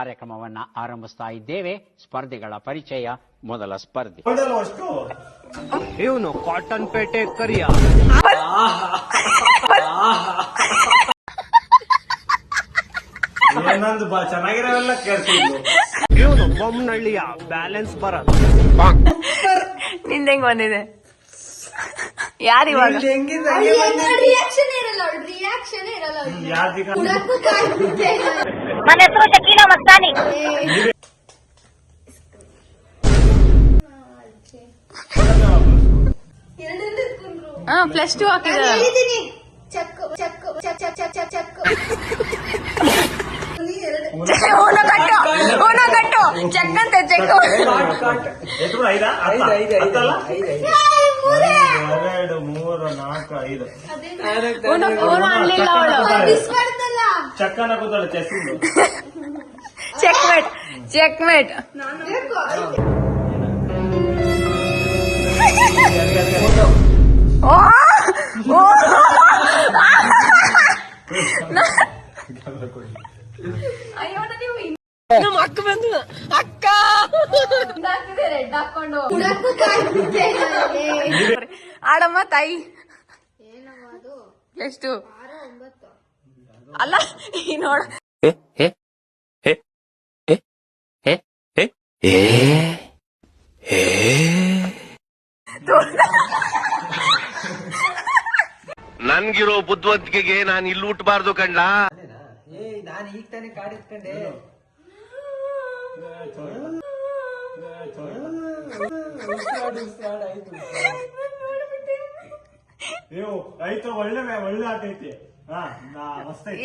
ಕಾರ್ಯಕ್ರಮವನ್ನ ಆರಂಭಿಸ್ತಾ ಇದ್ದೇವೆ. ಸ್ಪರ್ಧಿಗಳ ಪರಿಚಯ. ಮೊದಲ ಸ್ಪರ್ಧಿ ಇವನು ಕಾಟನ್ ಪೇಟೆ ಕರಿಯ, ಚೆನ್ನಾಗಿರೋಲ್ಲ ಕೇಳ್ತಿದ್ವು. ಇವನು ಬೊಮ್ಮನಹಳ್ಳಿಯ ಬ್ಯಾಲೆನ್ಸ್ ಬರಲ್ಲ. ನಿಂದ ಹೆಂಗ್ ಬಂದಿದೆ? ಯಾರಿವಾಗ ರಿಯಾಕ್ಷನ್ ಇರಲ್ಲ, ನನ್ನ ಹೆಸರು ಶಕೀನಾ ಮಸ್ತಾನಿ. +2 ಹಾಕಿದ್ದಾರೆ. ಕಟ್ಟು ಚೆಕ್ ಅಂತ ಚೆಕ್. 2 ಅನ್ಲಿಲ್ಲ ಅವಳು. ಚೆಕ್ಮೇಟ್. ನಮ್ಮ ಅಕ್ಕ ಬಂದು ಅಕ್ಕ ರೆಡ್ ಹಾಕೊಂಡು ಆಡಮ್ಮ ತಾಯಿ. ಎಷ್ಟು ಅಲ್ಲ ಈ ನೋಡ ನನ್ಗಿರೋ ಬುದ್ಧಿವಂತಿಕೆಗೆ ನಾನು ಇಲ್ಲಿ ಹುಟ್ಟಬಾರ್ದು ಕಂಡ್ಲಾ. ನಾನು ಈಗ ತಾನೇ ಕಾಡಿಸ್ಕೊಂಡೆ.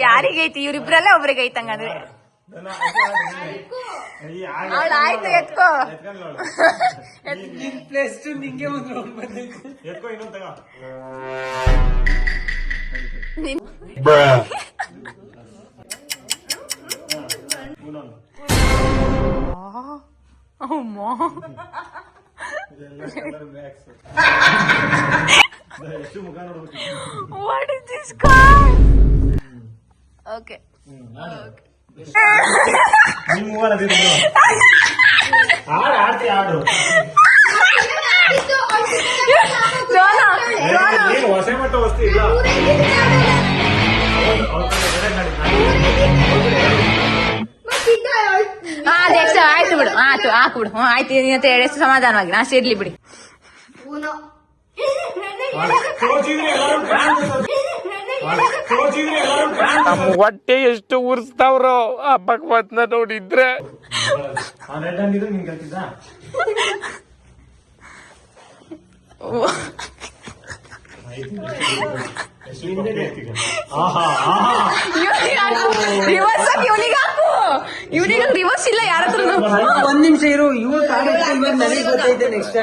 ಯಾರಿಗೈತಿ? ಇವ್ರಿಬ್ರಲ್ಲ ಒಬ್ರಿಗೆ ಐತಂಗಂದ್ರೆ ಆಯ್ತು. ಎತ್ಕೋ ನಿಂಗೆ ಎತ್ಕೋ ಇನ್ನೊಂದು ತಗೋ. What is this card? Okay. ಹೊಸ ಮಟ್ಟ ವಸ್ತು ಇಲ್ಲ. ಆಯ್ತು ಬಿಡು, ಹಾಕ್ಬಿಡು. ಆಯ್ತು ಅಂತ ಹೇಳಿ ಸಮಾಧಾನವಾಗಿ ನಾ ಸೇರ್ಲಿ ಬಿಡಿ. ಹೊಟ್ಟೆ ಎಷ್ಟು ಉರ್ಸ್ತಾವ್ರೋ ಆ ಭಗವತ್ನ ನೋಡಿದ್ರೆ. ರಿವರ್ಸ್ ಇವನಿಗೆ ರಿವರ್ಸ್ ಇಲ್ಲ ಯಾರ ಹತ್ರ. ಒಂದ್ ನಿಮಿಷ ಇರು, ಇವ್ರು ನನಗೆ ಗೊತ್ತೈತೆ. ನೆಕ್ಸ್ಟ್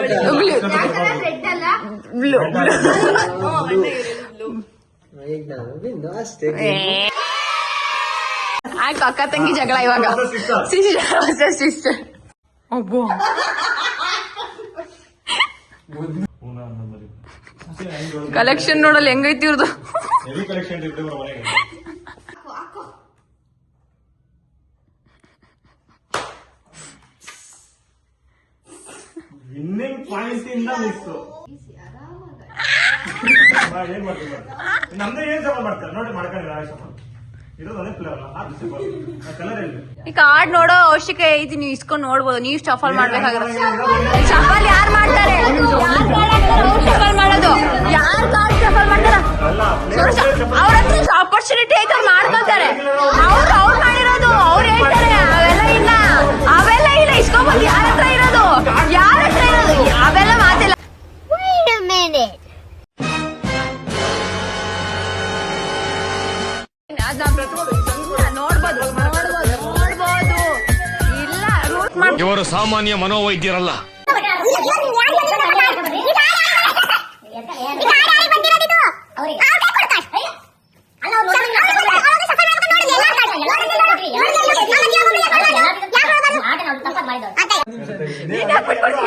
ಆಯ್ತು, ಅಕ್ಕ ತಂಗಿ ಜಗಳ ಇವಾಗ. ಸಿಸ್ಟರ್ ಒಬ್ಬ ಕಲೆಕ್ಷನ್ ನೋಡಲ್ಲ ಹೆಂಗೈತಿ ಇವ್ರದ್ದು. ವಿನ್ನಿಂಗ್ ಪಾಯಿಂಟ್ ಇಂದ ಮಿಸ್. ನಮ್ದು ಏನ್ ಸವಾಲ್ ಮಾಡ್ತಾರೆ ನೋಡಿ, ಮಾಡ್ಕೊಂಡಿಲ್ಲ. ಈ ಕಾರ್ಡ್ ನೋಡೋ ಅವಶ್ಯಕ ಐತಿ. ನೀವು ಇಸ್ಕೊಂಡ್ ನೋಡ್ಬೋದು. ನೀವು ಶಫಲ್ ಮಾಡ್ಬೇಕಾಗುತ್ತೆ. ಶಫಲ್ ಯಾರು ಮಾಡ್ತಾರೆ? ಶಫಲ್ ಮಾಡೋದು ಯಾರು? ಕಾರ್ಡ್ ಶಫಲ್ ಮಾಡ್ತಾರ ಅವ್ರ ಹತ್ರ ಆಪರ್ಚುನಿಟಿ ಐತೆ, ಅವ್ರು ಮಾಡ್ಕೊತಾರೆ. ಅವ್ರು ಮಾಡಿರೋದು ಅವ್ರು ಹೇಳ್ತಾರೆ. ಅವೆಲ್ಲ ಇಲ್ಲ ಇಸ್ಕೊಬೋದು. ಯಾರ ಹತ್ರ ಇರೋದು? ಅವೆಲ್ಲ ಮಾತಿಲ್ಲ. ನೋಡ್ಬೋದು. ಇಲ್ಲ ರೂಟ್ ಮಾಡಿ. ಇವರು ಸಾಮಾನ್ಯ ಮನೋವೈದ್ಯರಲ್ಲ.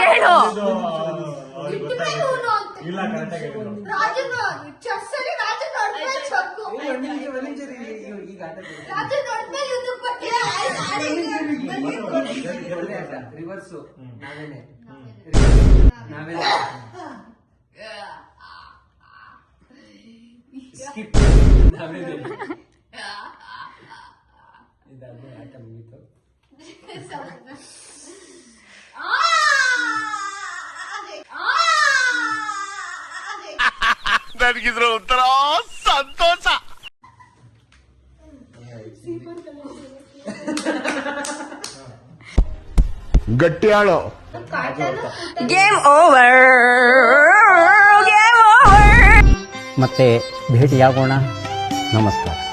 ಹೇಳು. ರಿವರ್ಸು ನಾವೇನೆ ಸ್ಕಿಪ್ ನಾವೇನೆ ಇದಾದ್ಮೇಲೆ ಆಟ ಮುಗೀತು. ನನಗಿದ್ರ ಒಂಥರ ಸಂತೋಷ. ಗಟ್ಟಿ ಆಳೋ. Game over, game over. ಮತ್ತೆ ಭೇಟಿಯಾಗೋಣ. ನಮಸ್ಕಾರ.